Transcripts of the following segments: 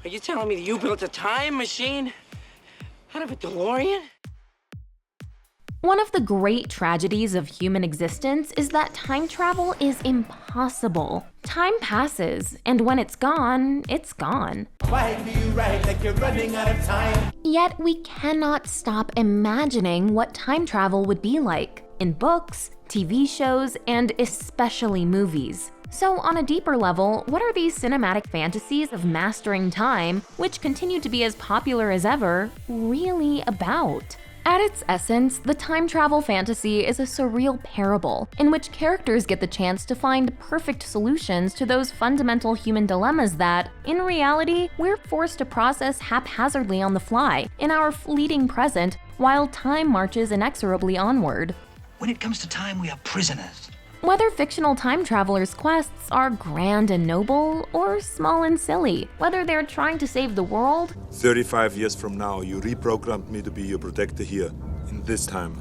Are you telling me that you built a time machine out of a DeLorean? One of the great tragedies of human existence is that time travel is impossible. Time passes, and when it's gone, it's gone. Why do you ride like you're running out of time? Yet we cannot stop imagining what time travel would be like in books, TV shows, and especially movies. So on a deeper level, what are these cinematic fantasies of mastering time, which continue to be as popular as ever, really about? At its essence, the time travel fantasy is a surreal parable in which characters get the chance to find perfect solutions to those fundamental human dilemmas that, in reality, we're forced to process haphazardly on the fly, in our fleeting present, while time marches inexorably onward. When it comes to time, we are prisoners. Whether fictional time travelers' quests are grand and noble, or small and silly, whether they're trying to save the world, 35 years from now, you reprogrammed me to be your protector here, in this time.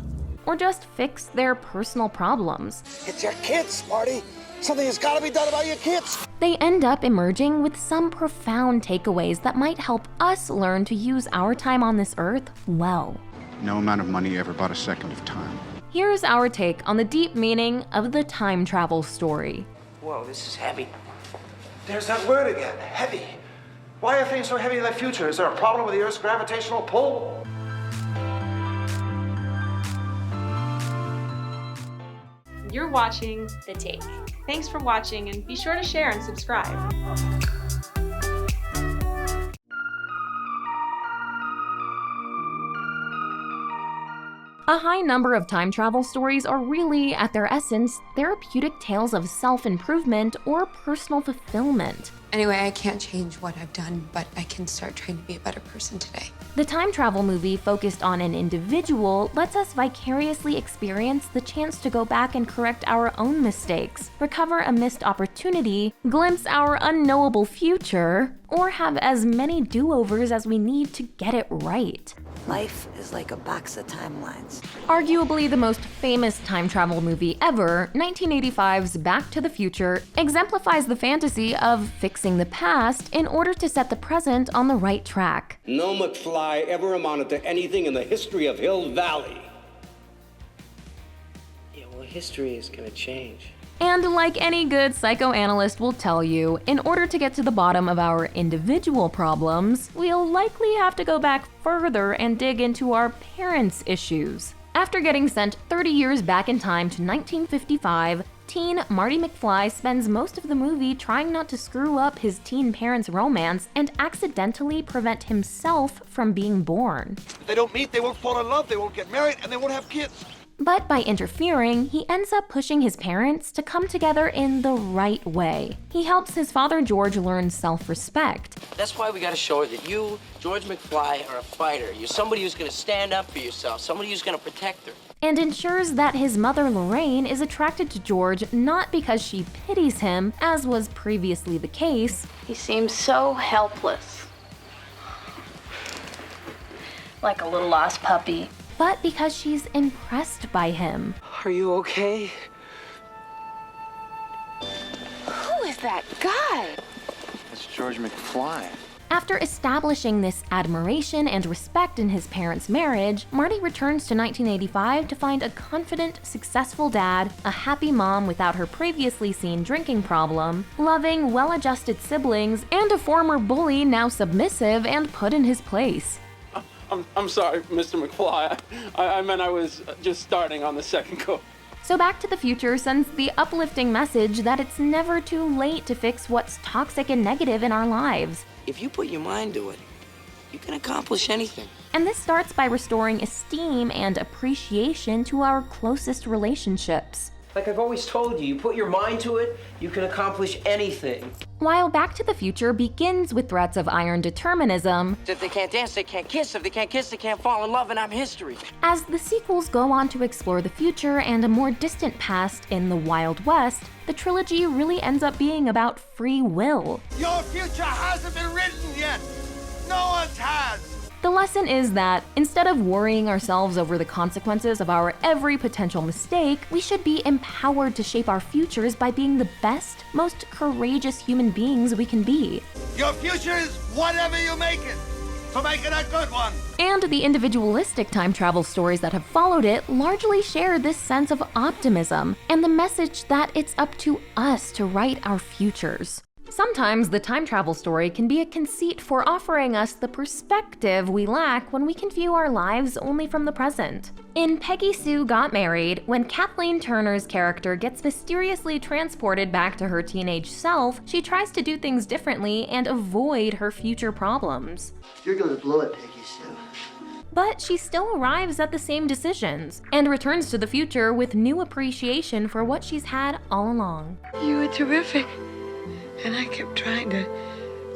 or just fix their personal problems, It's your kids, Marty. Something has got to be done about your kids. they end up emerging with some profound takeaways that might help us learn to use our time on this earth well. No amount of money ever bought a second of time. Here's our take on the deep meaning of the time travel story. Whoa, this is heavy. There's that word again, heavy. Why are things so heavy in the future? Is there a problem with the Earth's gravitational pull? You're watching The Take. Thanks for watching, and be sure to share and subscribe. A high number of time travel stories are really, at their essence, therapeutic tales of self-improvement or personal fulfillment. Anyway, I can't change what I've done, but I can start trying to be a better person today. The time travel movie, focused on an individual, lets us vicariously experience the chance to go back and correct our own mistakes, recover a missed opportunity, glimpse our unknowable future, or have as many do-overs as we need to get it right. Life is like a box of timelines. Arguably the most famous time travel movie ever, 1985's Back to the Future exemplifies the fantasy of fixing the past in order to set the present on the right track. No McFly ever amounted to anything in the history of Hill Valley. Yeah, well, history is gonna change. And like any good psychoanalyst will tell you, in order to get to the bottom of our individual problems, we'll likely have to go back further and dig into our parents' issues. After getting sent 30 years back in time to 1955, teen Marty McFly spends most of the movie trying not to screw up his teen parents' romance and accidentally prevent himself from being born. If they don't meet, they won't fall in love, they won't get married, and they won't have kids. But by interfering, he ends up pushing his parents to come together in the right way. He helps his father George learn self-respect. That's why we gotta show her that you, George McFly, are a fighter. You're somebody who's gonna stand up for yourself, somebody who's gonna protect her. And ensures that his mother Lorraine is attracted to George not because she pities him, as was previously the case. He seems so helpless. Like a little lost puppy. But because she's impressed by him. Are you okay? Who is that guy? That's George McFly. After establishing this admiration and respect in his parents' marriage, Marty returns to 1985 to find a confident, successful dad, a happy mom without her previously seen drinking problem, loving, well-adjusted siblings, and a former bully now submissive and put in his place. I'm sorry, Mr. McFly. I meant I was just starting on the second go. So Back to the Future sends the uplifting message that it's never too late to fix what's toxic and negative in our lives. If you put your mind to it, you can accomplish anything. And this starts by restoring esteem and appreciation to our closest relationships. Like I've always told you, you put your mind to it, you can accomplish anything. While Back to the Future begins with threats of iron determinism, If they can't dance, they can't kiss. If they can't kiss, they can't fall in love, and I'm history. as the sequels go on to explore the future and a more distant past in the Wild West, the trilogy really ends up being about free will. Your future hasn't been written yet. No one's has. The lesson is that instead of worrying ourselves over the consequences of our every potential mistake, we should be empowered to shape our futures by being the best, most courageous human beings we can be. Your future is whatever you make it. So make it a good one. And the individualistic time travel stories that have followed it largely share this sense of optimism and the message that it's up to us to write our futures. Sometimes the time travel story can be a conceit for offering us the perspective we lack when we can view our lives only from the present. In Peggy Sue Got Married, when Kathleen Turner's character gets mysteriously transported back to her teenage self, she tries to do things differently and avoid her future problems. You're gonna blow it, Peggy Sue. But she still arrives at the same decisions and returns to the future with new appreciation for what she's had all along. You were terrific. And I kept trying to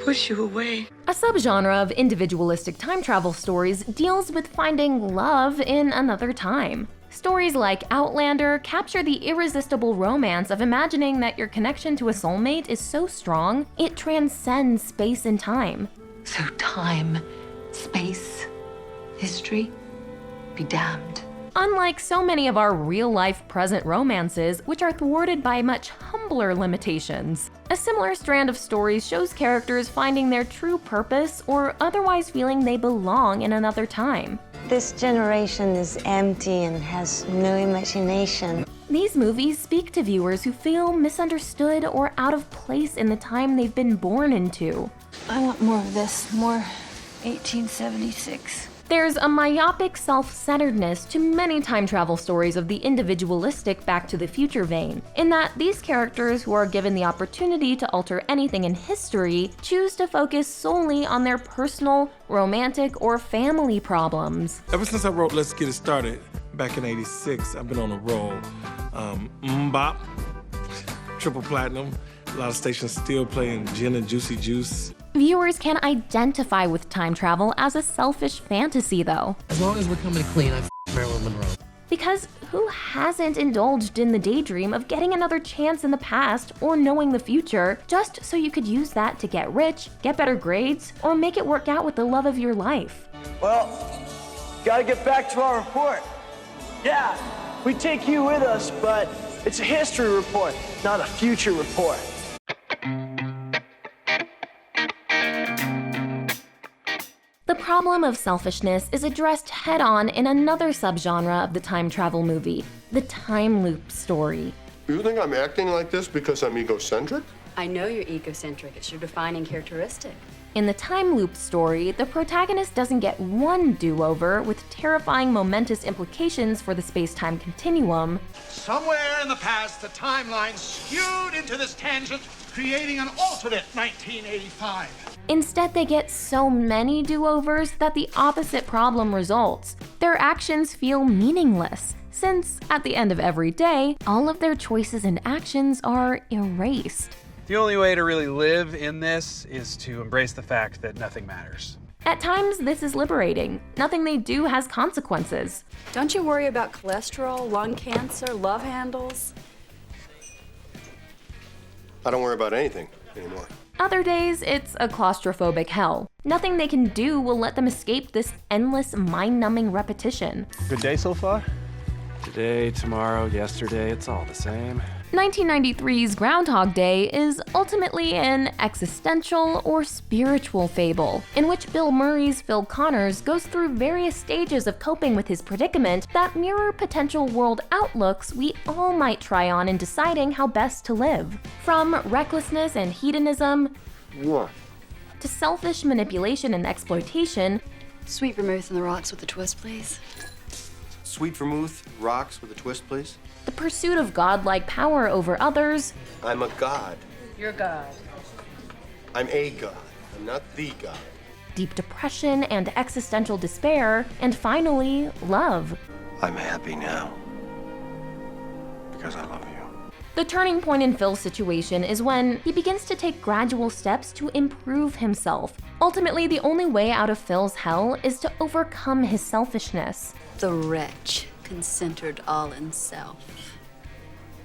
push you away. A subgenre of individualistic time travel stories deals with finding love in another time. Stories like Outlander capture the irresistible romance of imagining that your connection to a soulmate is so strong, it transcends space and time. So time, space, history, be damned. Unlike so many of our real-life present romances, which are thwarted by much humbler limitations. A similar strand of stories shows characters finding their true purpose or otherwise feeling they belong in another time. This generation is empty and has no imagination. These movies speak to viewers who feel misunderstood or out of place in the time they've been born into. I want more of this, more 1876. There's a myopic self-centeredness to many time travel stories of the individualistic Back to the Future vein, in that these characters who are given the opportunity to alter anything in history choose to focus solely on their personal, romantic, or family problems. Ever since I wrote Let's Get It Started back in '86, I've been on a roll. Mbop, triple platinum, a lot of stations still playing Gin and Juicy Juice. Viewers can identify with time travel as a selfish fantasy, though. As long as we're coming clean, I Marilyn Monroe. Because who hasn't indulged in the daydream of getting another chance in the past or knowing the future just so you could use that to get rich, get better grades, or make it work out with the love of your life? Well, gotta get back to our report. Yeah, we take you with us, but it's a history report, not a future report. The problem of selfishness is addressed head-on in another subgenre of the time travel movie, the time loop story. You think I'm acting like this because I'm egocentric? I know you're egocentric. It's your defining characteristic. In the time loop story, the protagonist doesn't get one do-over with terrifying momentous implications for the space-time continuum. Somewhere in the past, the timeline skewed into this tangent, creating an alternate 1985. Instead, they get so many do-overs that the opposite problem results. Their actions feel meaningless, since at the end of every day, all of their choices and actions are erased. The only way to really live in this is to embrace the fact that nothing matters. At times, this is liberating. Nothing they do has consequences. Don't you worry about cholesterol, lung cancer, love handles? I don't worry about anything anymore. Other days, it's a claustrophobic hell. Nothing they can do will let them escape this endless, mind-numbing repetition. Good day so far? Today, tomorrow, yesterday, it's all the same. 1993's Groundhog Day is ultimately an existential or spiritual fable, in which Bill Murray's Phil Connors goes through various stages of coping with his predicament that mirror potential world outlooks we all might try on in deciding how best to live. From recklessness and hedonism to selfish manipulation and exploitation. Sweet vermouth on the rocks with a twist, please. Sweet vermouth, rocks with a twist, please. The pursuit of godlike power over others. I'm a god. You're God. I'm a god. I'm not the god. Deep depression and existential despair. And finally, love. I'm happy now. Because I love you. The turning point in Phil's situation is when he begins to take gradual steps to improve himself. Ultimately, the only way out of Phil's hell is to overcome his selfishness. The wretch, concentred all in self.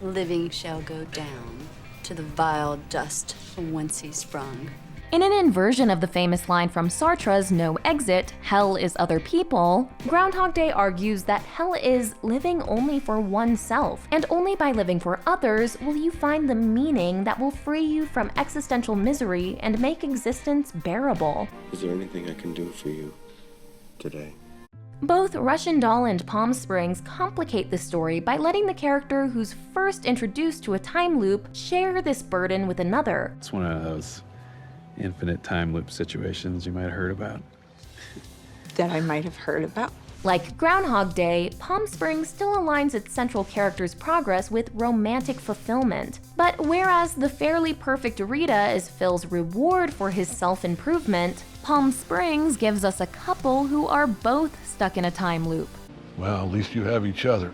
Living shall go down to the vile dust from whence he sprung. In an inversion of the famous line from Sartre's No Exit, hell is other people, Groundhog Day argues that hell is living only for oneself, and only by living for others will you find the meaning that will free you from existential misery and make existence bearable. Is there anything I can do for you today? Both Russian Doll and Palm Springs complicate the story by letting the character who's first introduced to a time loop share this burden with another. It's one of those infinite time loop situations you might have heard about. That I might have heard about. Like Groundhog Day, Palm Springs still aligns its central character's progress with romantic fulfillment. But whereas the fairly perfect Rita is Phil's reward for his self-improvement, Palm Springs gives us a couple who are both stuck in a time loop. Well, at least you have each other.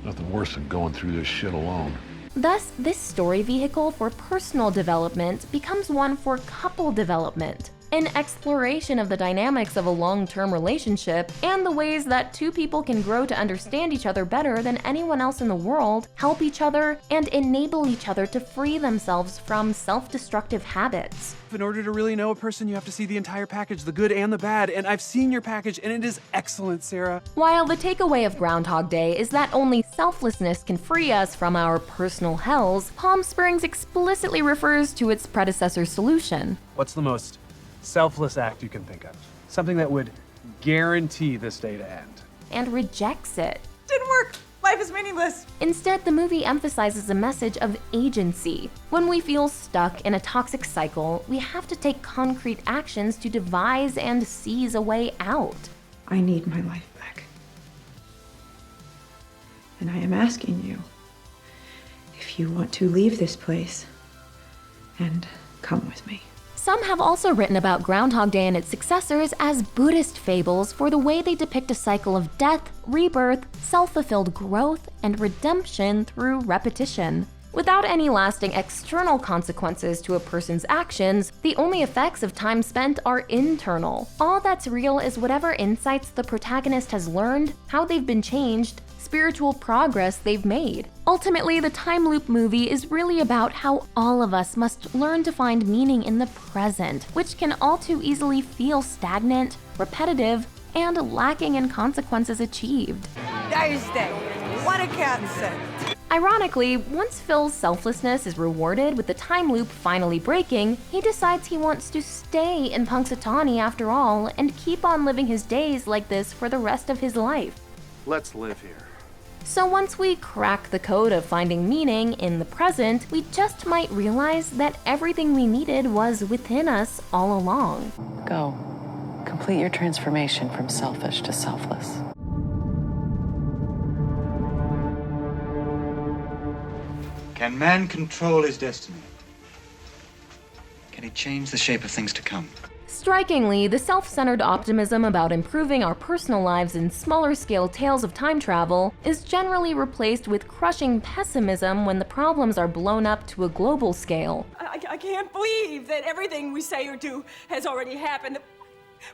Nothing worse than going through this shit alone. Thus, this story vehicle for personal development becomes one for couple development, an exploration of the dynamics of a long-term relationship and the ways that two people can grow to understand each other better than anyone else in the world, help each other, and enable each other to free themselves from self-destructive habits. In order to really know a person, you have to see the entire package, the good and the bad, and I've seen your package, and it is excellent, Sarah. While the takeaway of Groundhog Day is that only selflessness can free us from our personal hells, Palm Springs explicitly refers to its predecessor's solution. What's the most selfless act you can think of? Something that would guarantee this day to end. And rejects it. Didn't work. Life is meaningless. Instead, the movie emphasizes a message of agency. When we feel stuck in a toxic cycle, we have to take concrete actions to devise and seize a way out. I need my life back. And I am asking you if you want to leave this place and come with me. Some have also written about Groundhog Day and its successors as Buddhist fables for the way they depict a cycle of death, rebirth, self-fulfilled growth, and redemption through repetition. Without any lasting external consequences to a person's actions, the only effects of time spent are internal. All that's real is whatever insights the protagonist has learned, how they've been changed, spiritual progress they've made. Ultimately, the time loop movie is really about how all of us must learn to find meaning in the present, which can all too easily feel stagnant, repetitive, and lacking in consequences achieved. Thursday. What a cancer. Ironically, once Phil's selflessness is rewarded with the time loop finally breaking, he decides he wants to stay in Punxsutawney after all and keep on living his days like this for the rest of his life. Let's live here. So once we crack the code of finding meaning in the present, we just might realize that everything we needed was within us all along. Go. Complete your transformation from selfish to selfless. Can man control his destiny? Can he change the shape of things to come? Strikingly, the self-centered optimism about improving our personal lives in smaller-scale tales of time travel is generally replaced with crushing pessimism when the problems are blown up to a global scale. I can't believe that everything we say or do has already happened.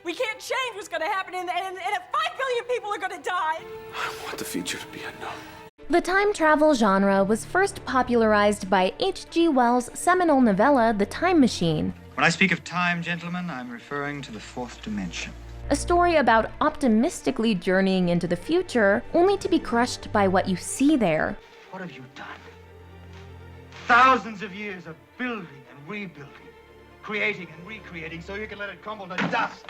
We can't change what's going to happen, and 5 billion people are going to die. I want the future to be unknown. The time travel genre was first popularized by H.G. Wells' seminal novella, The Time Machine. When I speak of time, gentlemen, I'm referring to the fourth dimension. A story about optimistically journeying into the future, only to be crushed by what you see there. What have you done? Thousands of years of building and rebuilding, creating and recreating so you can let it crumble to dust.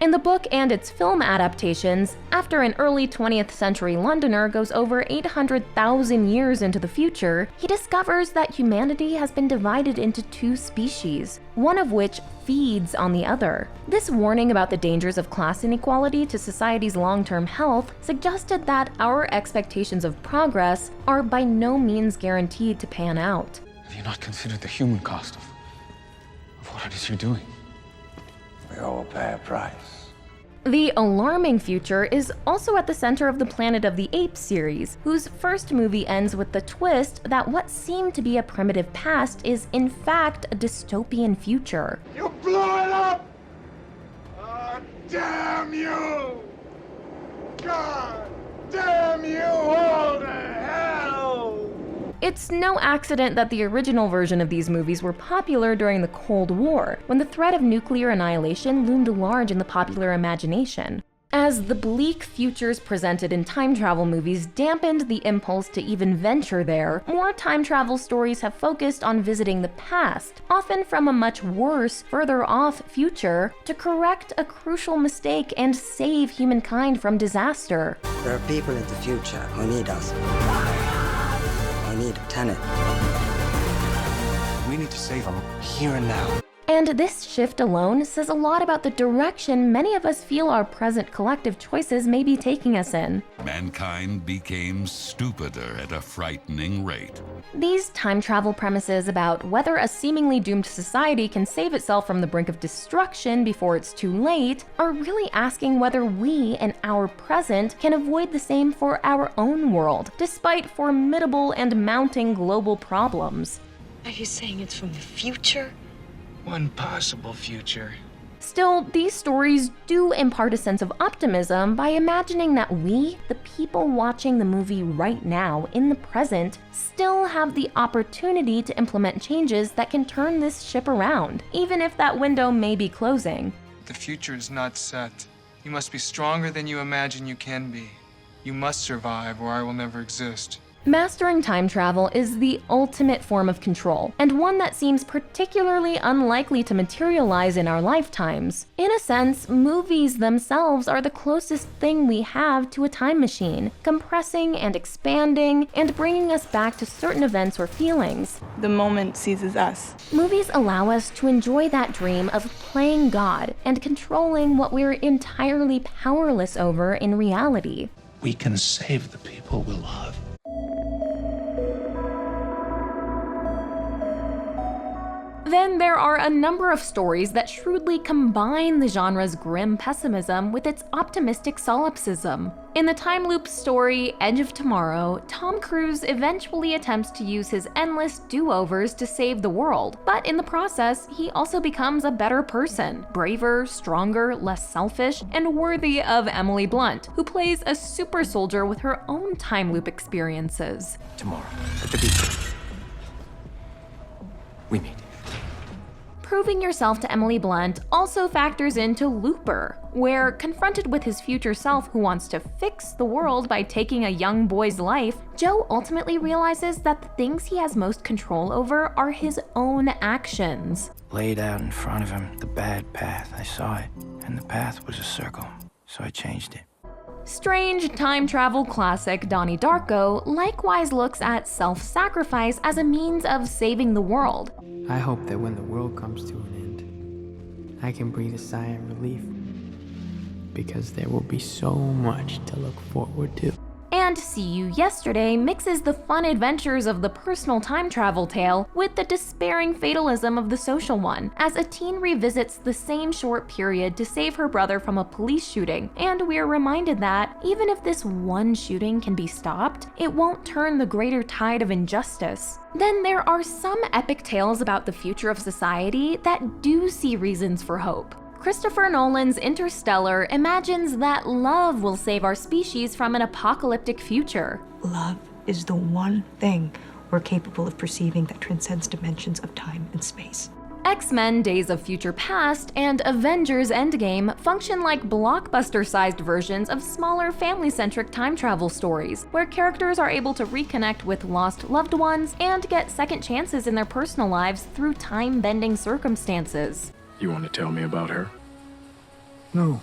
In the book and its film adaptations, after an early 20th century Londoner goes over 800,000 years into the future, he discovers that humanity has been divided into two species, one of which feeds on the other. This warning about the dangers of class inequality to society's long-term health suggested that our expectations of progress are by no means guaranteed to pan out. Have you not considered the human cost of what it is you're doing? We all pay a price. The alarming future is also at the center of the Planet of the Apes series, whose first movie ends with the twist that what seemed to be a primitive past is in fact a dystopian future. You blew it up! Oh, damn you! God damn you all to hell! It's no accident that the original version of these movies were popular during the Cold War, when the threat of nuclear annihilation loomed large in the popular imagination. As the bleak futures presented in time travel movies dampened the impulse to even venture there, more time travel stories have focused on visiting the past, often from a much worse, further off future, to correct a crucial mistake and save humankind from disaster. There are people in the future who need us. Who need Tenet. We need to save them here and now. And this shift alone says a lot about the direction many of us feel our present collective choices may be taking us in. Mankind became stupider at a frightening rate. These time travel premises about whether a seemingly doomed society can save itself from the brink of destruction before it's too late are really asking whether we, in our present, can avoid the same for our own world, despite formidable and mounting global problems. Are you saying it's from the future? One possible future. Still, these stories do impart a sense of optimism by imagining that we, the people watching the movie right now, in the present, still have the opportunity to implement changes that can turn this ship around, even if that window may be closing. The future is not set. You must be stronger than you imagine you can be. You must survive, or I will never exist. Mastering time travel is the ultimate form of control, and one that seems particularly unlikely to materialize in our lifetimes. In a sense, movies themselves are the closest thing we have to a time machine, compressing and expanding, and bringing us back to certain events or feelings. The moment seizes us. Movies allow us to enjoy that dream of playing God and controlling what we're entirely powerless over in reality. We can save the people we love. Then there are a number of stories that shrewdly combine the genre's grim pessimism with its optimistic solipsism. In the time loop story Edge of Tomorrow, Tom Cruise eventually attempts to use his endless do-overs to save the world, but in the process, he also becomes a better person, braver, stronger, less selfish, and worthy of Emily Blunt, who plays a super soldier with her own time loop experiences. Tomorrow, at the beach. We meet. Proving yourself to Emily Blunt also factors into Looper, where, confronted with his future self who wants to fix the world by taking a young boy's life, Joe ultimately realizes that the things he has most control over are his own actions. Laid out in front of him, the bad path. I saw it, and the path was a circle, so I changed it. Strange time travel classic Donnie Darko likewise looks at self-sacrifice as a means of saving the world. I hope that when the world comes to an end, I can breathe a sigh of relief, because there will be so much to look forward to. And See You Yesterday mixes the fun adventures of the personal time travel tale with the despairing fatalism of the social one, as a teen revisits the same short period to save her brother from a police shooting, and we're reminded that, even if this one shooting can be stopped, it won't turn the greater tide of injustice. Then there are some epic tales about the future of society that do see reasons for hope. Christopher Nolan's Interstellar imagines that love will save our species from an apocalyptic future. Love is the one thing we're capable of perceiving that transcends dimensions of time and space. X-Men Days of Future Past and Avengers Endgame function like blockbuster-sized versions of smaller family-centric time travel stories, where characters are able to reconnect with lost loved ones and get second chances in their personal lives through time-bending circumstances. You want to tell me about her? No.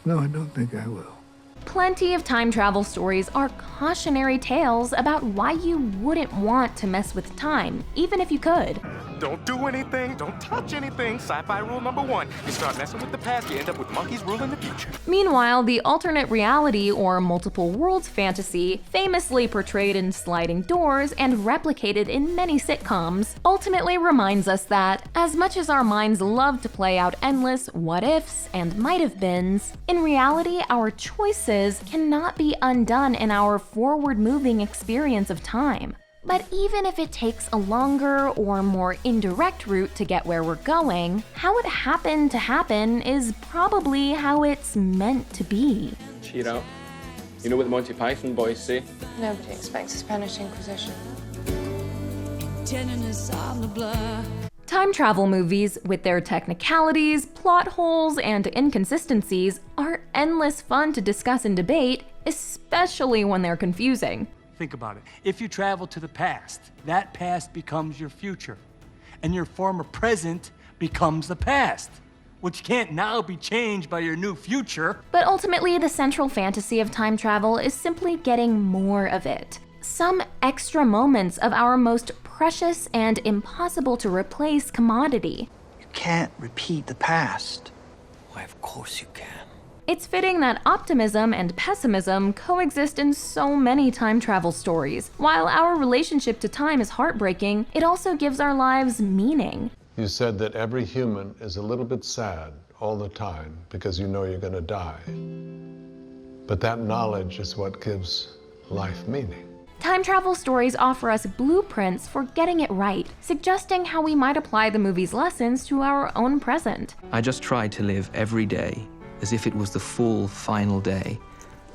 No, I don't think I will. Plenty of time travel stories are cautionary tales about why you wouldn't want to mess with time, even if you could. Don't do anything, don't touch anything. Sci-fi rule number 1. You start messing with the past, you end up with monkeys ruling the future. Meanwhile, the alternate reality or multiple worlds fantasy, famously portrayed in Sliding Doors and replicated in many sitcoms, ultimately reminds us that, as much as our minds love to play out endless what-ifs and might-have-beens, in reality, our choices cannot be undone in our forward-moving experience of time. But even if it takes a longer or more indirect route to get where we're going, how it happened to happen is probably how it's meant to be. Cheeto. You know what the Monty Python boys say? Nobody expects a Spanish Inquisition. Time travel movies, with their technicalities, plot holes, and inconsistencies, are endless fun to discuss and debate, especially when they're confusing. Think about it. If you travel to the past, that past becomes your future, and your former present becomes the past, which can't now be changed by your new future. But ultimately, the central fantasy of time travel is simply getting more of it. Some extra moments of our most precious and impossible to replace commodity. You can't repeat the past. Why, of course you can. It's fitting that optimism and pessimism coexist in so many time travel stories. While our relationship to time is heartbreaking, it also gives our lives meaning. You said that every human is a little bit sad all the time because you know you're going to die. But that knowledge is what gives life meaning. Time travel stories offer us blueprints for getting it right, suggesting how we might apply the movie's lessons to our own present. I just tried to live every day as if it was the full, final day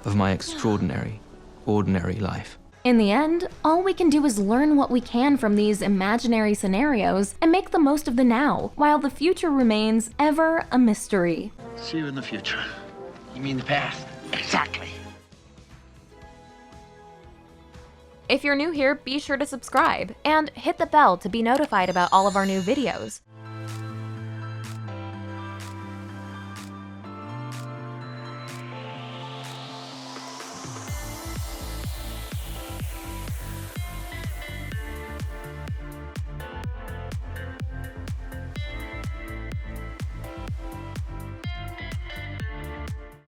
of my extraordinary, ordinary life. In the end, all we can do is learn what we can from these imaginary scenarios and make the most of the now, while the future remains ever a mystery. See you in the future. You mean the past? Exactly. If you're new here, be sure to subscribe and hit the bell to be notified about all of our new videos.